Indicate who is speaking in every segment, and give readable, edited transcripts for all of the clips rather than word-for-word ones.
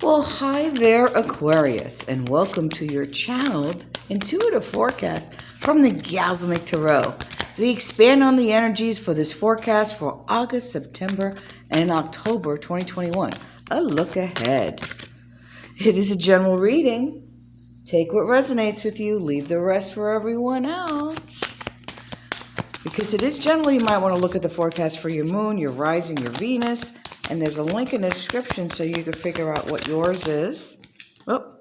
Speaker 1: Well, hi there, Aquarius, and welcome to your channeled intuitive forecast from the Galsmic Tarot. So we expand on the energies for this forecast for August, September, and October 2021. A look ahead. It is a general reading. Take what resonates with you, leave the rest for everyone else. Because it is general, you might want to look at the forecast for your moon, your rising, your Venus. And there's a link in the description so you can figure out what yours is. Oh,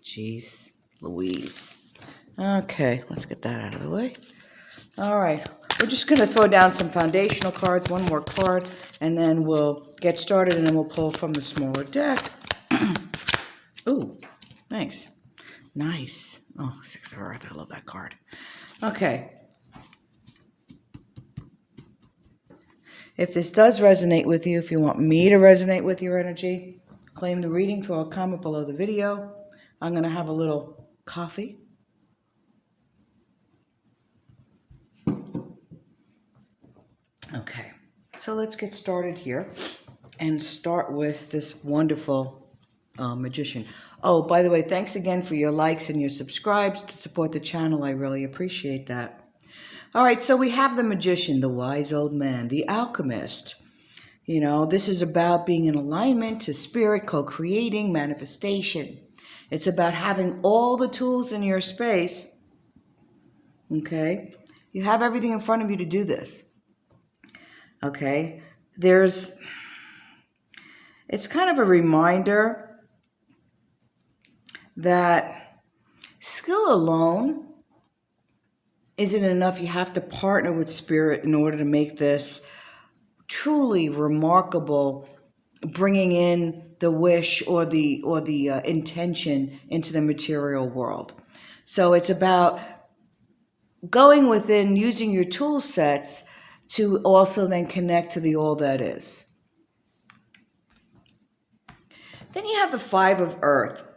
Speaker 1: jeez, Louise. Okay, let's get that out of the way. All right, we're just going to throw down some foundational cards, one more card, and then we'll get started, and then we'll pull from the smaller deck. Ooh, thanks. Nice. Oh, Six of Earth, I love that card. Okay. If this does resonate with you, if you want me to resonate with your energy, claim the reading, throw a comment below the video. I'm going to have a little coffee. Okay, so let's get started here and start with this wonderful magician. Oh, by the way, thanks again for your likes and your subscribes to support the channel. I really appreciate that. All right, so we have the magician, the wise old man, the alchemist. You know, this is about being in alignment to spirit, co-creating, manifestation. It's about having all the tools in your space. Okay? You have everything in front of you to do this. Okay? It's kind of a reminder that skill alone isn't enough. You have to partner with spirit in order to make this truly remarkable, bringing in the wish or the intention into the material world. So it's about going within, using your tool sets to also then connect to the all that is. Then you have the Five of Earth.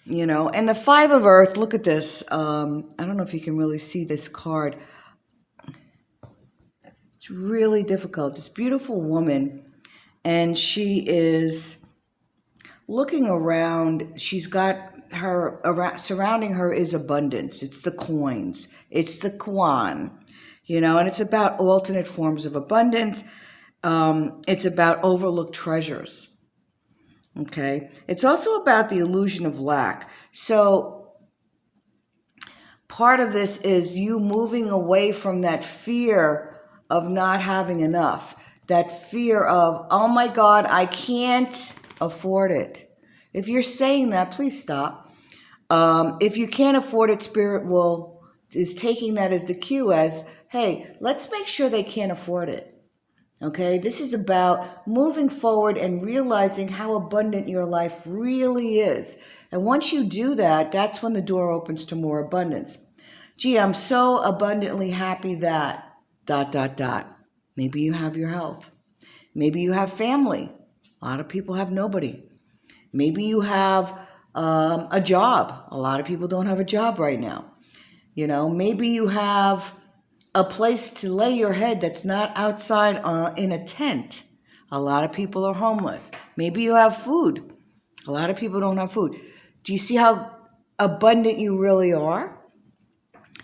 Speaker 1: You know, and the Five of Earth, look at this. I don't know if you can really see this card. It's really difficult. This beautiful woman, and she is looking around. She's got surrounding her is abundance. It's the coins. It's the Kwan, you know, and it's about alternate forms of abundance. It's about overlooked treasures. Okay, it's also about the illusion of lack. So part of this is you moving away from that fear of not having enough, that fear of, oh my God, I can't afford it. If you're saying that, please stop. If you can't afford it, Spirit is taking that as the cue as, hey, let's make sure they can't afford it. Okay, this is about moving forward and realizing how abundant your life really is. And once you do that, that's when the door opens to more abundance. Gee, I'm so abundantly happy that, ... Maybe you have your health. Maybe you have family. A lot of people have nobody. Maybe you have a job. A lot of people don't have a job right now. You know, maybe you have a place to lay your head that's not outside in a tent. A lot of people are homeless. Maybe you have food. A lot of people don't have food. Do you see how abundant you really are?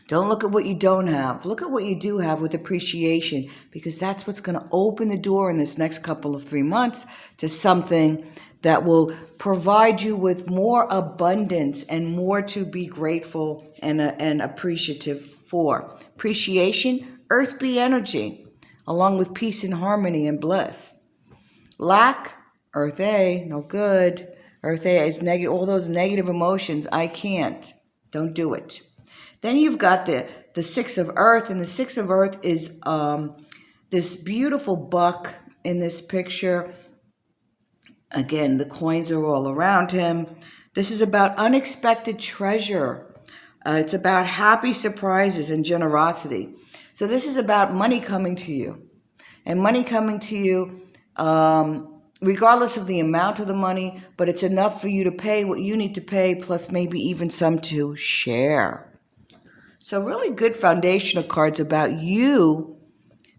Speaker 1: Don't look at what you don't have. Look at what you do have with appreciation, because that's what's going to open the door in this next couple of 3 months to something that will provide you with more abundance and more to be grateful and appreciative for. Appreciation, earth be energy, along with peace and harmony and bliss. Lack, earth A, no good. Earth A is negative, all those negative emotions, I can't. Don't do it. Then you've got the Six of Earth, and the Six of Earth is this beautiful buck in this picture. Again, the coins are all around him. This is about unexpected treasure. It's about happy surprises and generosity. So this is about money coming to you. And money coming to you, regardless of the amount of the money, but it's enough for you to pay what you need to pay, plus maybe even some to share. So really good foundational cards about you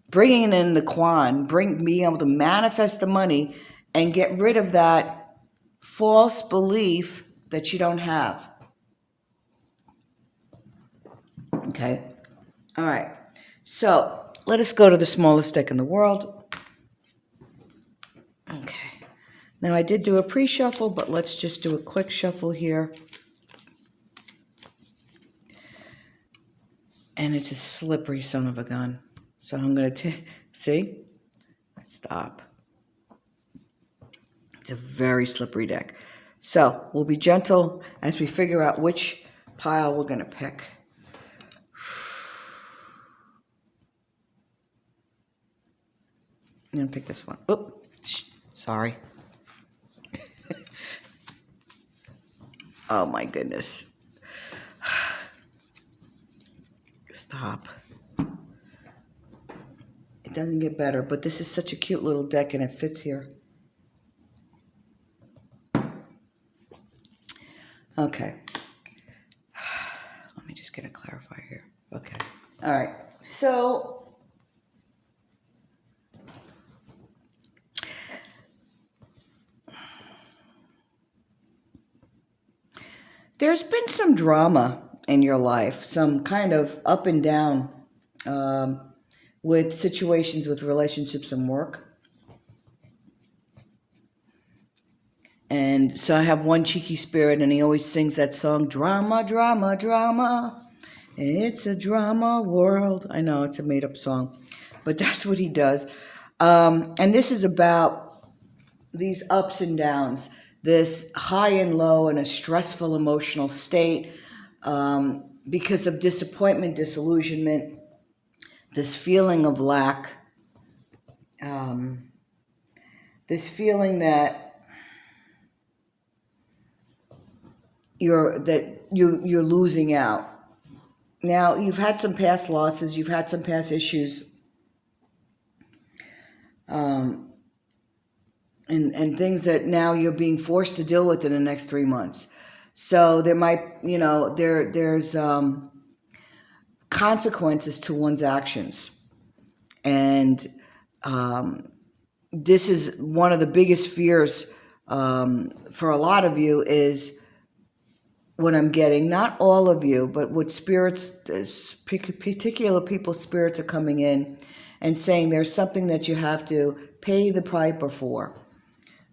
Speaker 1: bringing in the Kwan, being able to manifest the money and get rid of that false belief that you don't have. Okay? All right. So let us go to the smallest deck in the world. Okay. Now I did do a pre-shuffle, but let's just do a quick shuffle here. And it's a slippery son of a gun. So I'm going to see? Stop. It's a very slippery deck. So we'll be gentle as we figure out which pile we're going to pick. I'm going to pick this one. Oops, sorry. Oh my goodness. Stop. It doesn't get better, but this is such a cute little deck and it fits here. Okay. Let me just get a clarifier here. Okay. All right. So there's been some drama in your life, some kind of up and down with situations with relationships and work. And so I have one cheeky spirit, and he always sings that song, drama, drama, drama. It's a drama world. I know it's a made-up song, but that's what he does. And this is about these ups and downs, this high and low and a stressful emotional state because of disappointment, disillusionment, this feeling of lack, this feeling that you're losing out. Now, you've had some past losses, you've had some past issues, and things that now you're being forced to deal with in the next 3 months. So there might, there's consequences to one's actions. And this is one of the biggest fears for a lot of you is what I'm getting, not all of you, but what spirits, particular people's spirits are coming in and saying there's something that you have to pay the piper for.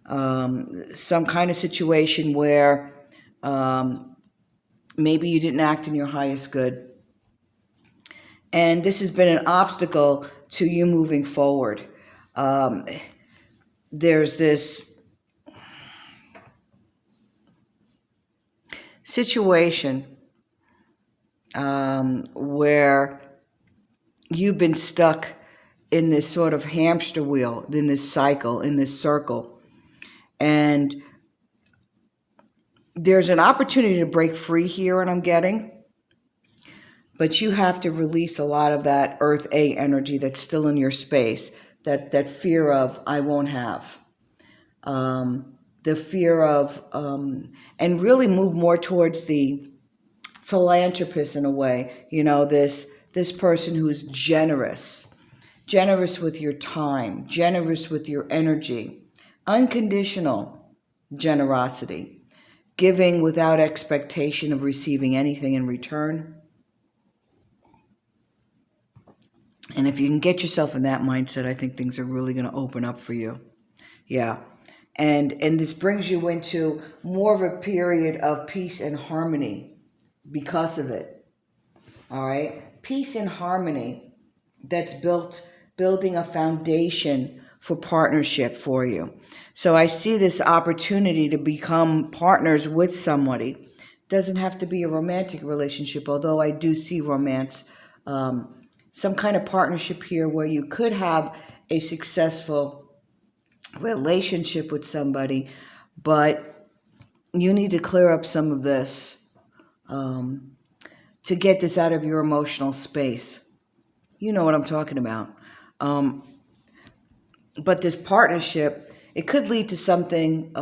Speaker 1: Some kind of situation where maybe you didn't act in your highest good. And this has been an obstacle to you moving forward. There's this situation where you've been stuck in this sort of hamster wheel, in this cycle, in this circle. And there's an opportunity to break free here, and I'm getting. But you have to release a lot of that Earth A energy that's still in your space, that fear of, I won't have. The fear of, and really move more towards the philanthropist in a way. This person who's generous with your time, generous with your energy, unconditional generosity, giving without expectation of receiving anything in return. And if you can get yourself in that mindset, I think things are really going to open up for you. Yeah. And this brings you into more of a period of peace and harmony because of it. All right? Peace and harmony that's building a foundation for partnership for you. So I see this opportunity to become partners with somebody. Doesn't have to be a romantic relationship, although I do see romance. Some kind of partnership here where you could have a successful relationship with somebody, but you need to clear up some of this to get this out of your emotional space. You know what I'm talking about. But this partnership, it could lead to something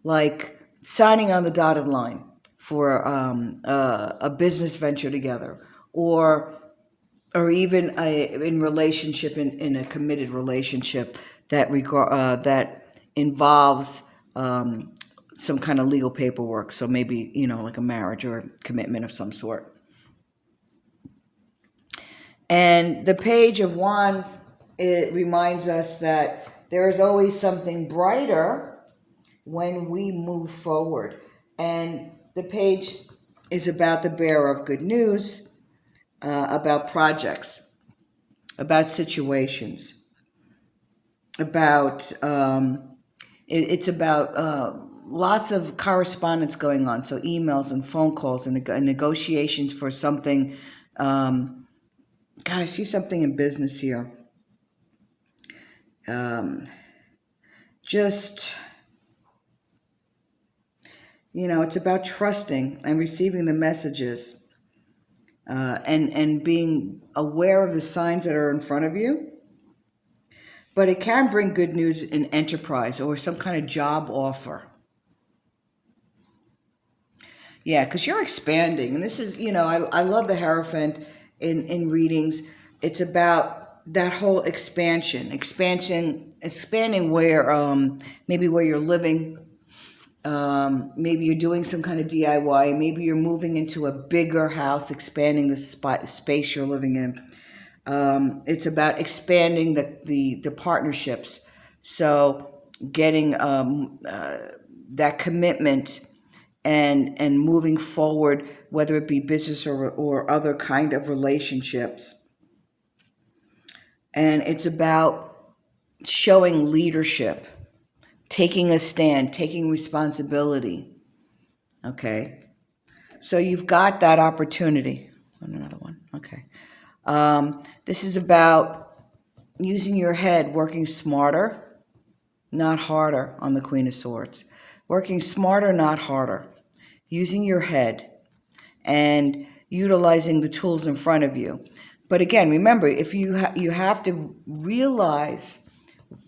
Speaker 1: like signing on the dotted line for a business venture together, or even in relationship, in a committed relationship that involves some kind of legal paperwork. So maybe, like a marriage or commitment of some sort. And the Page of Wands, it reminds us that there is always something brighter when we move forward. And the page is about the bearer of good news, about projects, about situations, about it's about lots of correspondence going on. So emails and phone calls and negotiations for something. God, I see something in business here. It's about trusting and receiving the messages, and being aware of the signs that are in front of you. But it can bring good news in enterprise or some kind of job offer. Yeah, because you're expanding. And this is, I love the Hierophant in readings. It's about that whole expanding where, maybe where you're living. Maybe you're doing some kind of DIY. Maybe you're moving into a bigger house, expanding the space you're living in. It's about expanding the partnerships. So getting that commitment and moving forward, whether it be business or other kind of relationships. And it's about showing leadership, taking a stand, taking responsibility. Okay. So you've got that opportunity. Another one. Okay. This is about using your head, working smarter, not harder on the Queen of Swords. Working smarter, not harder. Using your head and utilizing the tools in front of you. But again, remember, if you have to realize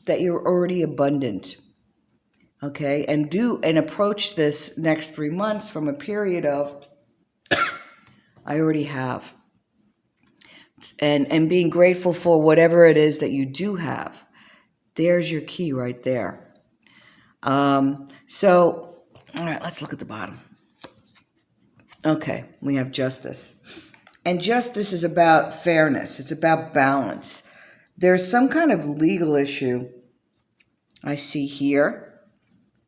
Speaker 1: that you're already abundant. Okay, and approach this next 3 months from a period of I already have. And being grateful for whatever it is that you do have. There's your key right there. So, all right, let's look at the bottom. Okay, we have Justice. And justice is about fairness. It's about balance. There's some kind of legal issue I see here.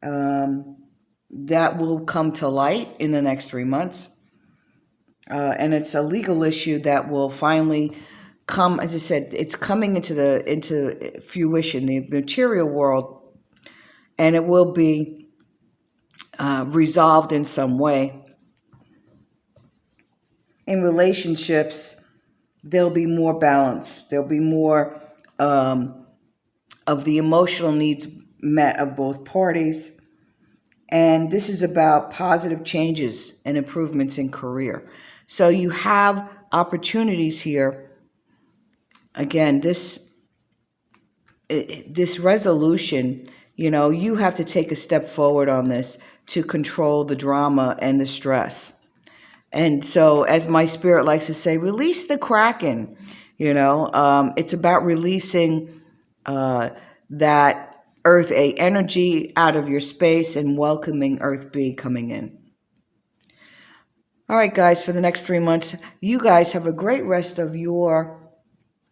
Speaker 1: That will come to light in the next 3 months. And it's a legal issue that will finally come, as I said, it's coming into fruition, the material world, and it will be resolved in some way. In relationships, there'll be more balance. There'll be more of the emotional needs met of both parties. And this is about positive changes and improvements in career. So you have opportunities here. Again, this resolution, you have to take a step forward on this to control the drama and the stress. And so, as my spirit likes to say, release the Kraken. It's about releasing that Earth A energy out of your space and welcoming Earth B coming in. All right, guys, for the next 3 months, you guys have a great rest of your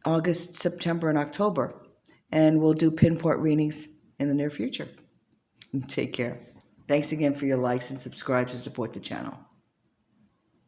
Speaker 1: August, September, and October. And we'll do pinpoint readings in the near future. Take care. Thanks again for your likes and subscribe to support the channel.